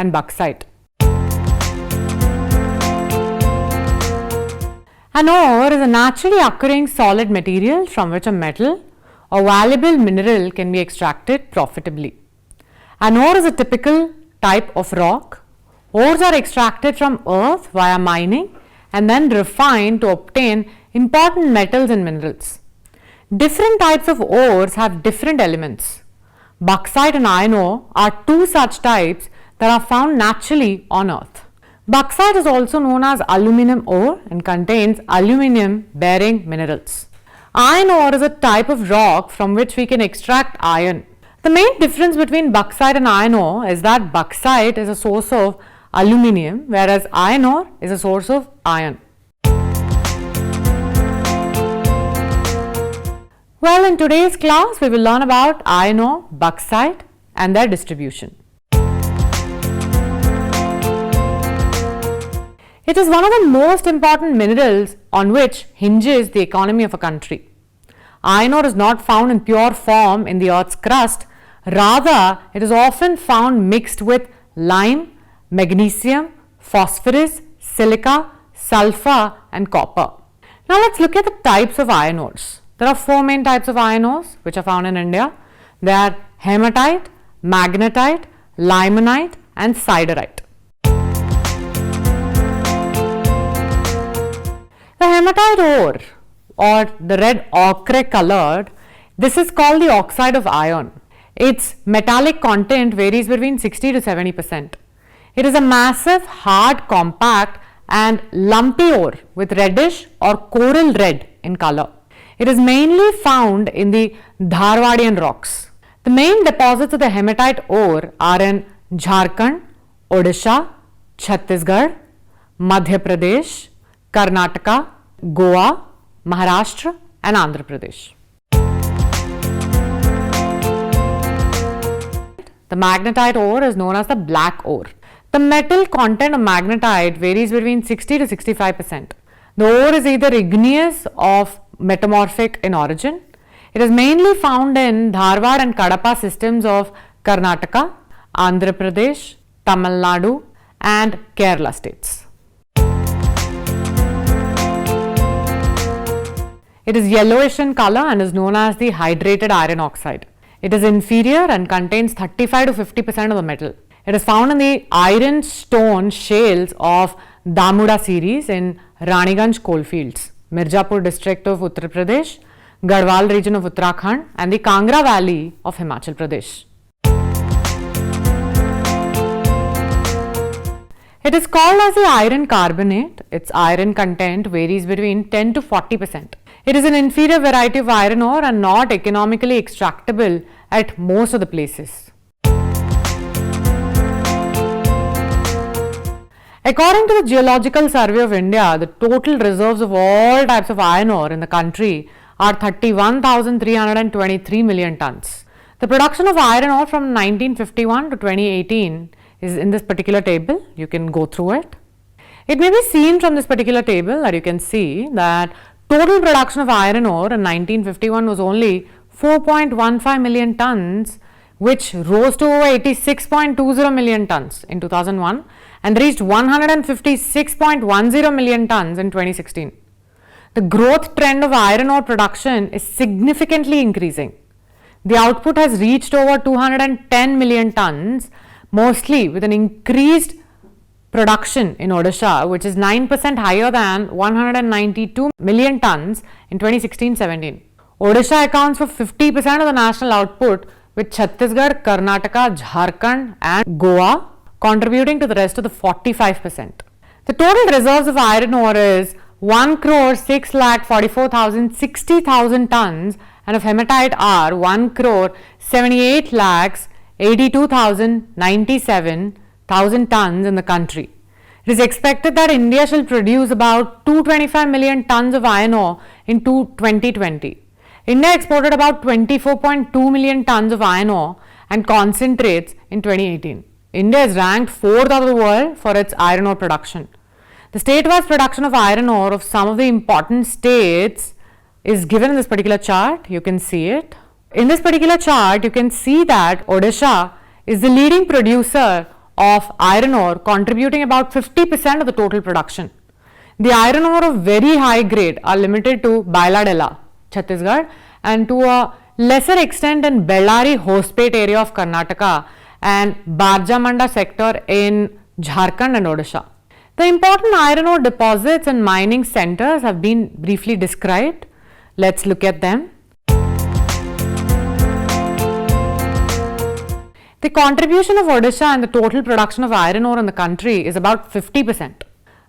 and bauxite. An ore is a naturally occurring solid material from which a metal or valuable mineral can be extracted profitably. An ore is a typical type of rock. Ores are extracted from earth via mining and then refined to obtain important metals and minerals. Different types of ores have different elements. Bauxite and iron ore are two such types that are found naturally on earth. Bauxite is also known as aluminum ore and contains aluminum bearing minerals. Iron ore is a type of rock from which we can extract iron. The main difference between bauxite and iron ore is that bauxite is a source of aluminum, whereas iron ore is a source of iron. Well, in today's class, we will learn about iron ore, bauxite and their distribution. It is one of the most important minerals on which hinges the economy of a country. Iron ore is not found in pure form in the earth's crust. Rather, it is often found mixed with lime, magnesium, phosphorus, silica, sulfur and copper. Now let's look at the types of iron ores. There are four main types of iron ores which are found in India. They are hematite, magnetite, limonite and siderite. The hematite ore or the red ochre colored, this is called the oxide of iron. Its metallic content varies between 60 to 70%. It is a massive, hard, compact and lumpy ore with reddish or coral red in color. It is mainly found in the Dharwadian rocks. The main deposits of the hematite ore are in Jharkhand, Odisha, Chhattisgarh, Madhya Pradesh, Karnataka, Goa, Maharashtra and Andhra Pradesh. The magnetite ore is known as the black ore. The metal content of magnetite varies between 60 to 65%. The ore is either igneous or metamorphic in origin. It is mainly found in Dharwad and Kadapa systems of Karnataka, Andhra Pradesh, Tamil Nadu and Kerala states. It is yellowish in color and is known as the hydrated iron oxide. It is inferior and contains 35 to 50% of the metal. It is found in the iron stone shales of Damuda series in Raniganj coalfields, Mirzapur district of Uttar Pradesh, Garhwal region of Uttarakhand and the Kangra valley of Himachal Pradesh. It is called as the iron carbonate. Its iron content varies between 10 to 40%. It is an inferior variety of iron ore and not economically extractable at most of the places. According to the Geological Survey of India, the total reserves of all types of iron ore in the country are 31,323 million tons. The production of iron ore from 1951 to 2018 is in this particular table. You can go through it. It may be seen from this particular table that you can see that total production of iron ore in 1951 was only 4.15 million tons, which rose to over 86.20 million tons in 2001 and reached 156.10 million tons in 2016. The growth trend of iron ore production is significantly increasing. The output has reached over 210 million tons, mostly with an increased production in Odisha, which is 9% higher than 192 million tons in 2016-17. Odisha accounts for 50% of the national output, with Chhattisgarh, Karnataka, Jharkhand and Goa contributing to the rest of the 45%. The total reserves of iron ore is 1,644,060 tons and of hematite are 1,78,82,097 tons in the country. It is expected that India shall produce about 225 million tons of iron ore in 2020. India exported about 24.2 million tons of iron ore and concentrates in 2018. India is ranked 4th of the world for its iron ore production. The state-wise production of iron ore of some of the important states is given in this particular chart. You can see it. In this particular chart, you can see that Odisha is the leading producer of iron ore contributing about 50% of the total production. The iron ore of very high grade are limited to Bailadela, Chhattisgarh, and to a lesser extent in Bellary Hospet area of Karnataka and Barjamanda sector in Jharkhand and Odisha. The important iron ore deposits and mining centers have been briefly described. Let's look at them. The contribution of Odisha in the total production of iron ore in the country is about 50%.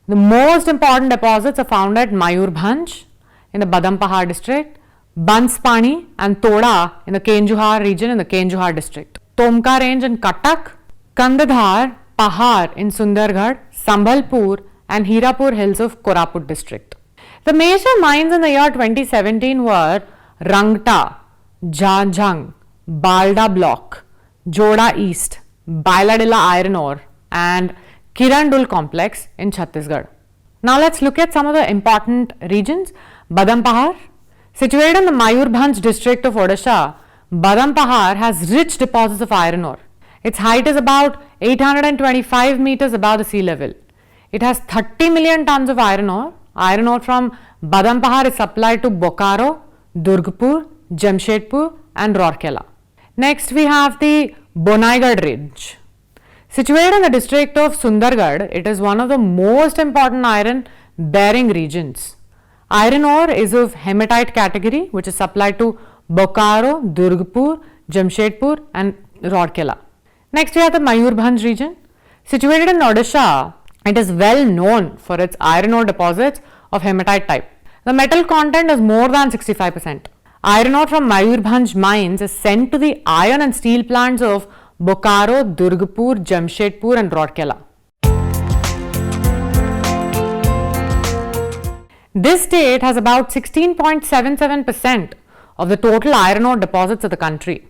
The most important deposits are found at Mayurbhanj in the Badampahar district, Banspani and Toda in the Kenjuhar region in the Kenjuhar district, Tomka range in Cuttack, Kandahar, Pahar in Sundargarh, Sambhalpur and Hirapur hills of Koraput district. The major mines in the year 2017 were Rangta, Jhanjhang, Balda block, Joda East, Bailadila iron ore and Kirandul complex in Chhattisgarh. Now let's look at some of the important regions. Badampahar, situated in the Mayurbhanj district of Odisha, Badampahar has rich deposits of iron ore. Its height is about 825 meters above the sea level. It has 30 million tons of iron ore. Iron ore from Badampahar is supplied to Bokaro, Durgapur, Jamshedpur and Rourkela. Next we have the Bonaigarh range. Situated in the district of Sundargarh, it is one of the most important iron bearing regions. Iron ore is of hematite category which is supplied to Bokaro, Durgapur, Jamshedpur and Rourkela. Next we have the Mayurbhanj region. Situated in Odisha, it is well known for its iron ore deposits of hematite type. The metal content is more than 65%. Iron ore from Mayurbhanj mines is sent to the iron and steel plants of Bokaro, Durgapur, Jamshedpur and Rourkela. This state has about 16.77% of the total iron ore deposits of the country.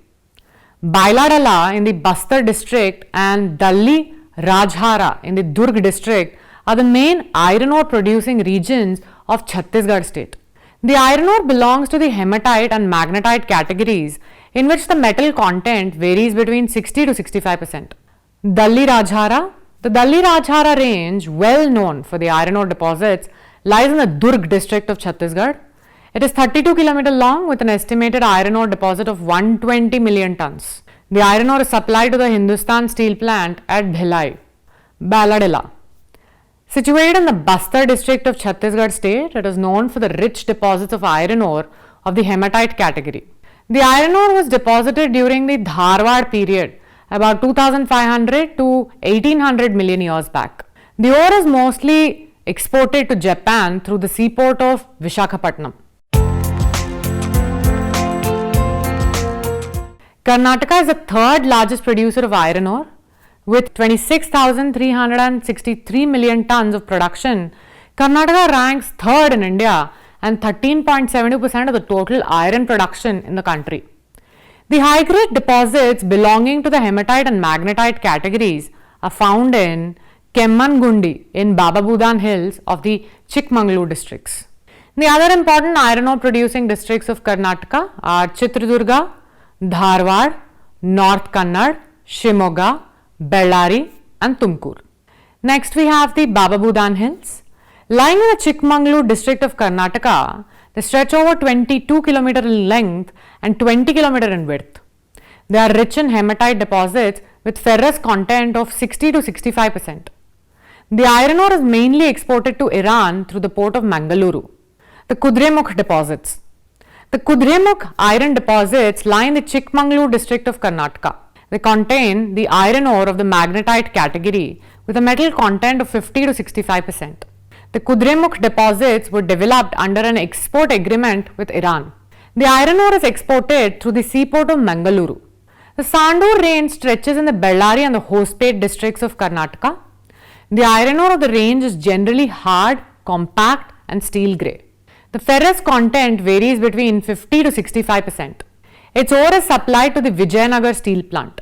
Bailadala in the Bastar district and Dalli Rajhara in the Durg district are the main iron ore producing regions of Chhattisgarh state. The iron ore belongs to the hematite and magnetite categories in which the metal content varies between 60 to 65%. Dalli Rajhara, the Dalli Rajhara range, well known for the iron ore deposits, lies in the Durg district of Chhattisgarh. It is 32 km long with an estimated iron ore deposit of 120 million tons. The iron ore is supplied to the Hindustan Steel Plant at Bhilai. Bailadila. Situated in the Bastar district of Chhattisgarh state, it is known for the rich deposits of iron ore of the hematite category. The iron ore was deposited during the Dharwad period, about 2500 to 1800 million years back. The ore is mostly exported to Japan through the seaport of Vishakhapatnam. Karnataka is the third largest producer of iron ore. With 26,363 million tons of production, Karnataka ranks third in India and 13.72% of the total iron production in the country. The high-grade deposits belonging to the hematite and magnetite categories are found in Kemmangundi in Bababudan hills of the Chikmagalur districts. The other important iron ore producing districts of Karnataka are Chitradurga, Dharwad, North Kannada, Shimoga, Bellary and Tumkur. Next we have the Bababudan hills. Lying in the Chikmagalur district of Karnataka, they stretch over 22 km in length and 20 km in width. They are rich in hematite deposits with ferrous content of 60 to 65%. The iron ore is mainly exported to Iran through the port of Mangaluru. The Kudremukh deposits. The Kudremukh iron deposits lie in the Chikmagalur district of Karnataka. They contain the iron ore of the magnetite category with a metal content of 50 to 65%. The Kudremukh deposits were developed under an export agreement with Iran. The iron ore is exported through the seaport of Mangaluru. The Sandur range stretches in the Bellary and the Hospet districts of Karnataka. The iron ore of the range is generally hard, compact and steel grey. The ferrous content varies between 50 to 65%. Its ore is supplied to the Vijayanagar steel plant.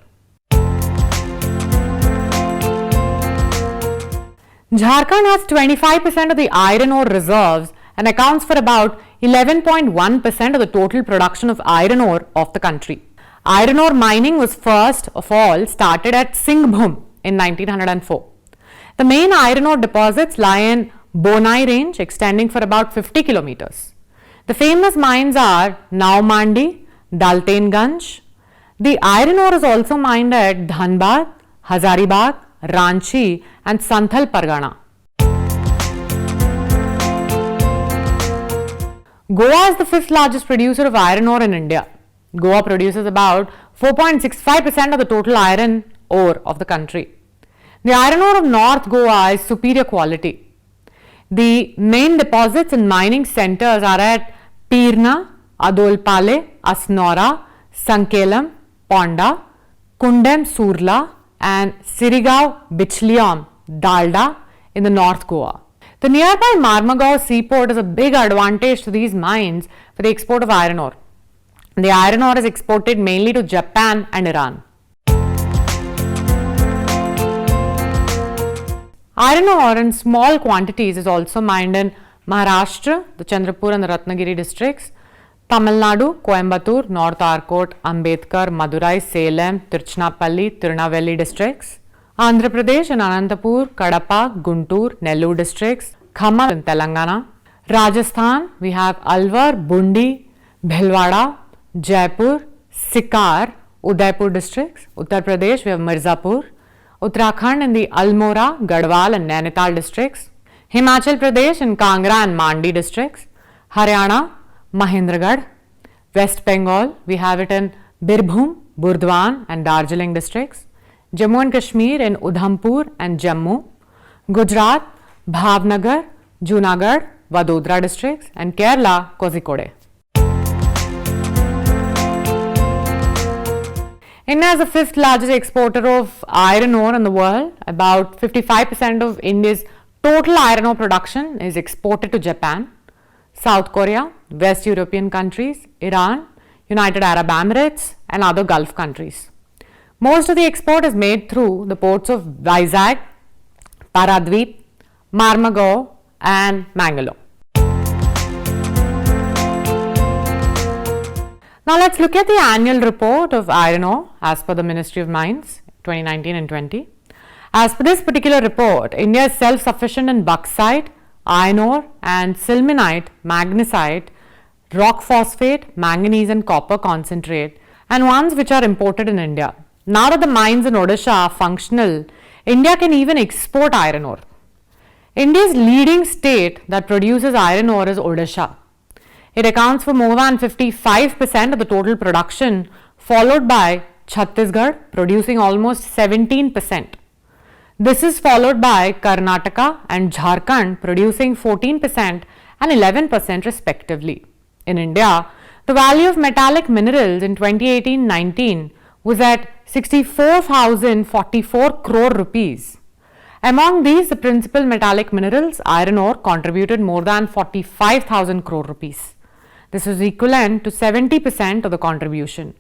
Jharkhand has 25% of the iron ore reserves and accounts for about 11.1% of the total production of iron ore of the country. Iron ore mining was first of all started at Singhbhum in 1904. The main iron ore deposits lie in Bonai range extending for about 50 kilometers. The famous mines are Naumandi, Daltenganj. The iron ore is also mined at Dhanbad, Hazaribagh, Ranchi and Santhal Pargana. Goa is the fifth largest producer of iron ore in India. Goa produces about 4.65% of the total iron ore of the country. The iron ore of North Goa is superior quality. The main deposits and mining centers are at Pirna, Adolpale, Asnora, Sankelam, Ponda, Kundem Surla and Sirigaon Bichliam, Dalda in the North Goa. The nearby Marmagaon seaport is a big advantage to these mines for the export of iron ore. The iron ore is exported mainly to Japan and Iran. Iron ore in small quantities is also mined in Maharashtra, the Chandrapur and the Ratnagiri districts, Tamil Nadu, Coimbatore, North Arcot, Ambedkar, Madurai, Salem, Tiruchinappalli, Tirunelveli districts, Andhra Pradesh and Anantapur, Kadapa, Guntur, Nellore districts, Khammam in Telangana, Rajasthan, we have Alwar, Bundi, Bhilwara, Jaipur, Sikar, Udaipur districts, Uttar Pradesh, we have Mirzapur, Uttarakhand in the Almora, Garhwal and Nainital districts, Himachal Pradesh in Kangra and Mandi districts, Haryana, Mahendragarh, West Bengal, we have it in Birbhum, Burdwan and Darjeeling districts, Jammu and Kashmir in Udhampur and Jammu, Gujarat, Bhavnagar, Junagadh, Vadodara districts and Kerala, Kozhikode. India is the fifth largest exporter of iron ore in the world. About 55% of India's total iron ore production is exported to Japan, South Korea, West European countries, Iran, United Arab Emirates and other Gulf countries. Most of the export is made through the ports of Vizag, Paradweep, Marmagaon and Mangalore. Now let's look at the annual report of iron ore as per the Ministry of Mines 2019 and 20. As per this particular report, India is self-sufficient in bauxite, iron ore and sillimanite, magnesite, rock phosphate, manganese and copper concentrate and ones which are imported in India. Now that the mines in Odisha are functional, India can even export iron ore. India's leading state that produces iron ore is Odisha. It accounts for more than 55% of the total production, followed by Chhattisgarh producing almost 17%. This is followed by Karnataka and Jharkhand producing 14% and 11% respectively. In India, the value of metallic minerals in 2018-19 was at 64,044 crore rupees. Among these, the principal metallic minerals, iron ore, contributed more than 45,000 crore rupees. This is equivalent to 70% of the contribution.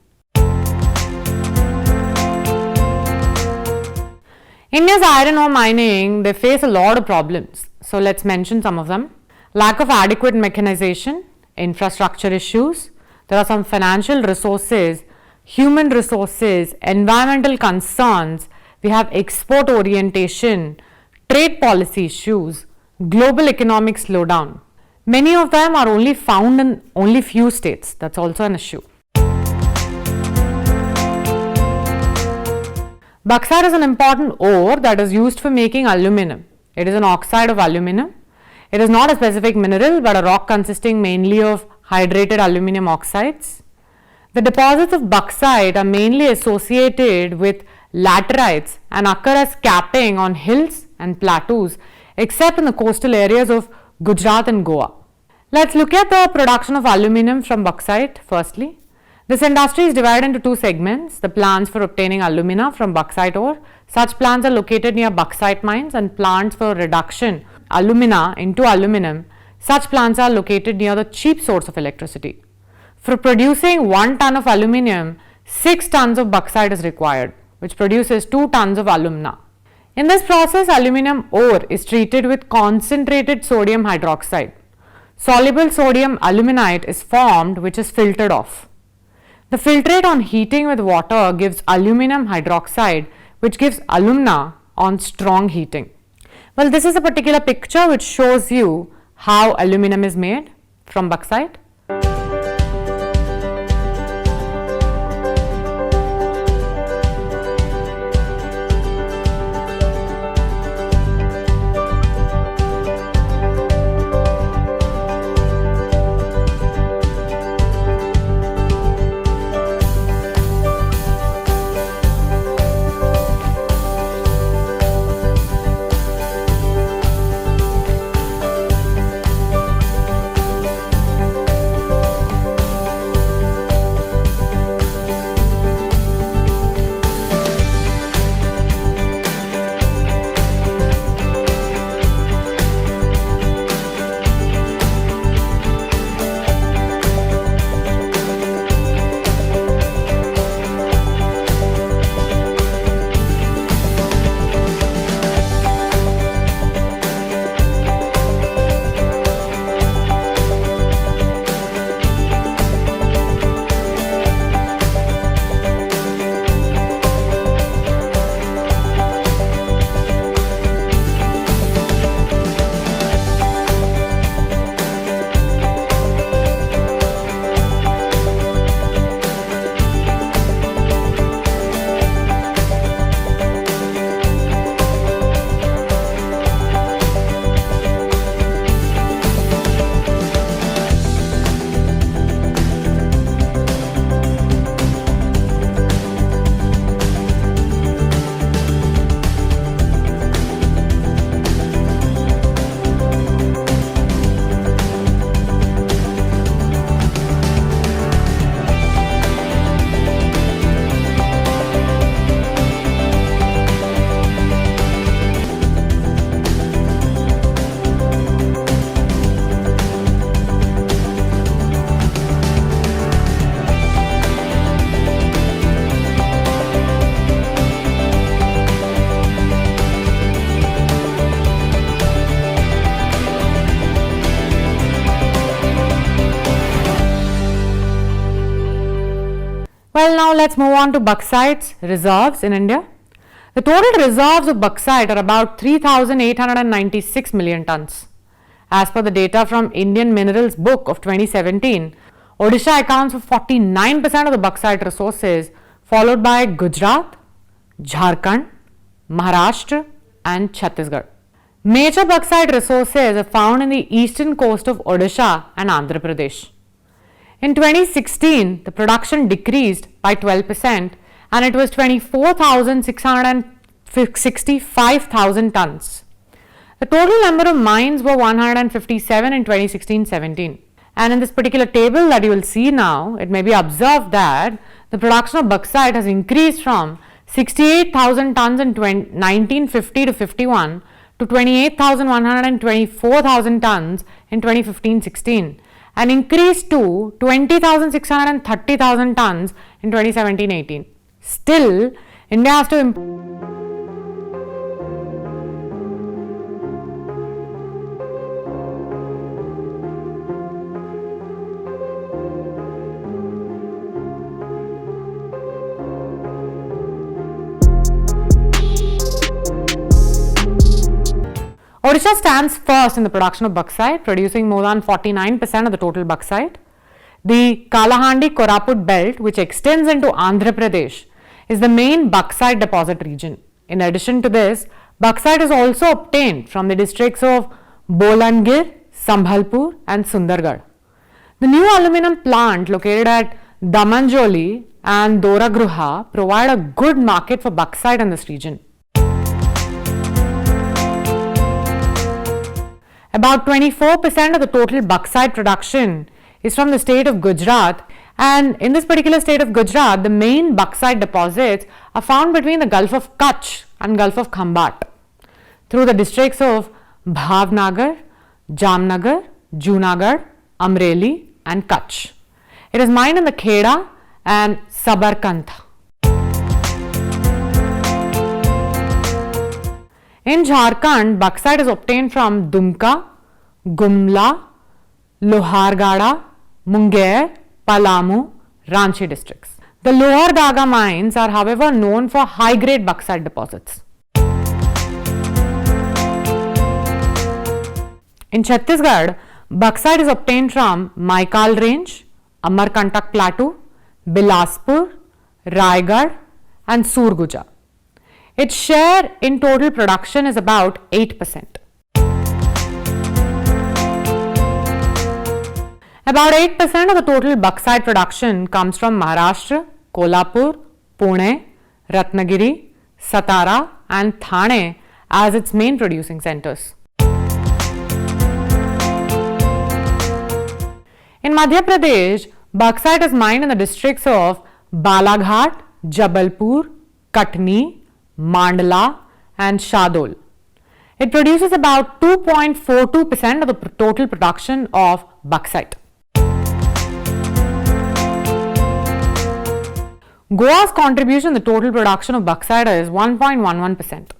India's iron ore mining, they face a lot of problems. So let's mention some of them. Lack of adequate mechanization, infrastructure issues, there are some financial resources, human resources, environmental concerns, we have export orientation, trade policy issues, global economic slowdown. Many of them are only found in only few states. That's also an issue. Bauxite is an important ore that is used for making aluminum. It is an oxide of aluminum. It is not a specific mineral but a rock consisting mainly of hydrated aluminum oxides. The deposits of bauxite are mainly associated with laterites and occur as capping on hills and plateaus except in the coastal areas of Gujarat and Goa. Let's look at the production of aluminum from bauxite firstly. This industry is divided into two segments, the plants for obtaining alumina from bauxite ore. Such plants are located near bauxite mines and plants for reduction alumina into aluminum. Such plants are located near the cheap source of electricity. For producing 1 ton of aluminium, 6 tons of bauxite is required, which produces 2 tons of alumina. In this process, aluminum ore is treated with concentrated sodium hydroxide. Soluble sodium aluminite is formed, which is filtered off. The filtrate on heating with water gives aluminum hydroxide, which gives alumina on strong heating. Well, this is a particular picture which shows you how aluminum is made from bauxite. Well, now let's move on to bauxite's reserves in India. The total reserves of bauxite are about 3,896 million tons. As per the data from Indian Minerals Book of 2017, Odisha accounts for 49% of the bauxite resources, followed by Gujarat, Jharkhand, Maharashtra and Chhattisgarh. Major bauxite resources are found in the eastern coast of Odisha and Andhra Pradesh. In 2016, the production decreased by 12% and it was 24,665,000 tons. The total number of mines were 157 in 2016-17. And in this particular table that you will see now, it may be observed that the production of bauxite has increased from 68,000 tons in 1950 to 51 to 28,124,000 tons in 2015-16. And increased to 20,630,000 tons in 2017-18. Still, India has to Odisha stands first in the production of bauxite, producing more than 49% of the total bauxite. The Kalahandi-Koraput belt, which extends into Andhra Pradesh, is the main bauxite deposit region. In addition to this, bauxite is also obtained from the districts of Bolangir, Sambhalpur and Sundargarh. The new aluminum plant located at Damanjoli and Doragruha provide a good market for bauxite in this region. About 24% of the total bauxite production is from the state of Gujarat, and in this particular state of Gujarat, the main bauxite deposits are found between the Gulf of Kutch and Gulf of Khambat through the districts of Bhavnagar, Jamnagar, Junagadh, Amreli and Kutch. It is mined in the Kheda and Sabarkantha. In Jharkhand, bauxite is obtained from Dumka, Gumla, Lohargada, Munger, Palamu, Ranchi districts. The Lower Daga mines are, however, known for high-grade bauxite deposits. In Chhattisgarh, bauxite is obtained from Maikal Range, Amarkantak Plateau, Bilaspur, Raigad and Surguja. Its share in total production is about 8%. About 8% of the total bauxite production comes from Maharashtra, Kolhapur, Pune, Ratnagiri, Satara and Thane as its main producing centers. In Madhya Pradesh, bauxite is mined in the districts of Balaghat, Jabalpur, Katni, Mandla and Shadol. It produces about 2.42% of the total production of bauxite. Goa's contribution in the total production of bauxite is 1.11%.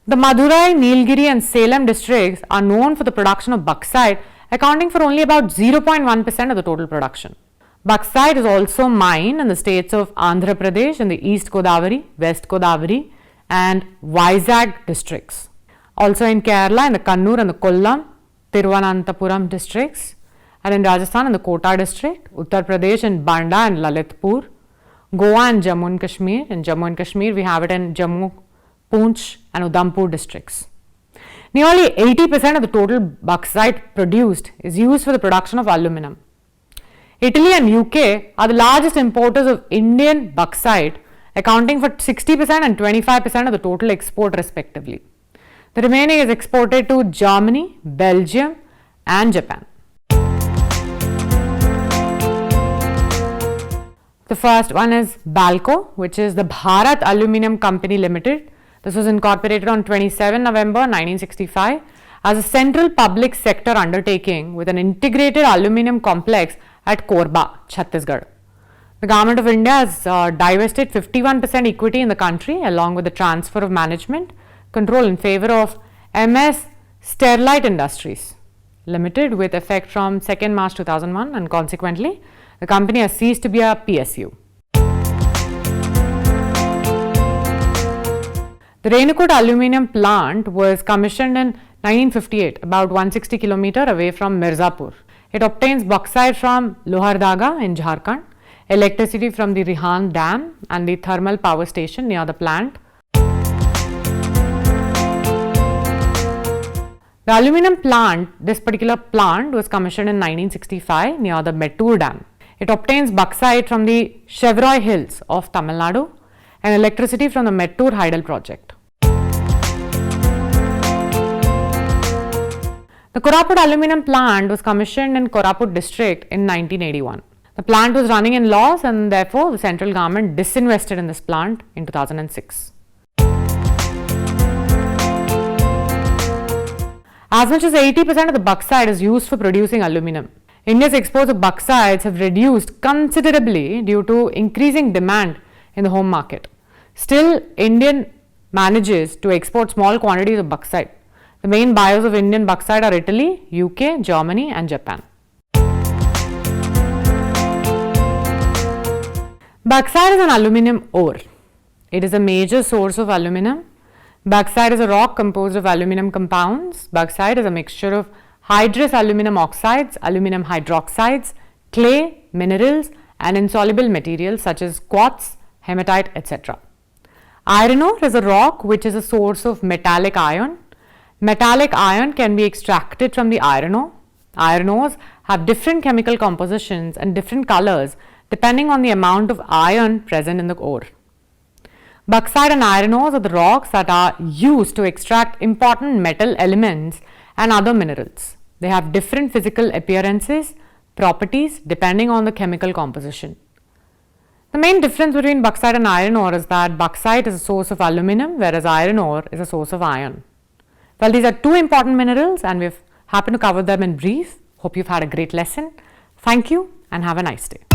The Madurai, Nilgiri and Salem districts are known for the production of bauxite, accounting for only about 0.1% of the total production. Bauxite is also mined in the states of Andhra Pradesh in the East Godavari, West Godavari and Vizag districts. Also in Kerala in the Kannur and the Kollam, Thiruvananthapuram districts, and in Rajasthan in the Kota district, Uttar Pradesh in Banda and Lalitpur, Goa and Jammu and Kashmir. In Jammu and Kashmir we have it in Jammu, Poonch and Udhampur districts. Nearly 80% of the total bauxite produced is used for the production of aluminum. Italy and UK are the largest importers of Indian bauxite, accounting for 60% and 25% of the total export respectively. The remaining is exported to Germany, Belgium and Japan. The first one is BALCO, which is the Bharat Aluminium Company Limited. This was incorporated on 27 November 1965 as a central public sector undertaking with an integrated aluminium complex at Korba, Chhattisgarh. The Government of India has divested 51% equity in the country along with the transfer of management control in favor of MS Sterlite Industries Limited with effect from 2nd March 2001 and consequently the company has ceased to be a PSU. The Renukut aluminium plant was commissioned in 1958, about 160 km away from Mirzapur. It obtains bauxite from Lohardaga in Jharkhand, electricity from the Rihan Dam and the thermal power station near the plant. The aluminium plant, this particular plant was commissioned in 1965 near the Mettur Dam. It obtains bauxite from the Chevroy Hills of Tamil Nadu and electricity from the Mettur Hydel project. The Koraput aluminium plant was commissioned in Koraput district in 1981. The plant was running in loss and therefore the central government disinvested in this plant in 2006. As much as 80% of the bauxite is used for producing aluminum. India's exports of bauxites have reduced considerably due to increasing demand in the home market. Still, India manages to export small quantities of bauxite. The main buyers of Indian bauxite are Italy, UK, Germany and Japan. Bauxite is an aluminum ore. It is a major source of aluminum. Bauxite is a rock composed of aluminum compounds. Bauxite is a mixture of hydrous aluminum oxides, aluminum hydroxides, clay, minerals and insoluble materials such as quartz, hematite, etc. Iron ore is a rock which is a source of metallic iron. Metallic iron can be extracted from the iron ore. Iron ores have different chemical compositions and different colors depending on the amount of iron present in the ore. Bauxite and iron ores are the rocks that are used to extract important metal elements and other minerals. They have different physical appearances, properties depending on the chemical composition. The main difference between bauxite and iron ore is that bauxite is a source of aluminum whereas iron ore is a source of iron. Well, these are two important minerals and we've happened to cover them in brief. Hope you've had a great lesson. Thank you and have a nice day.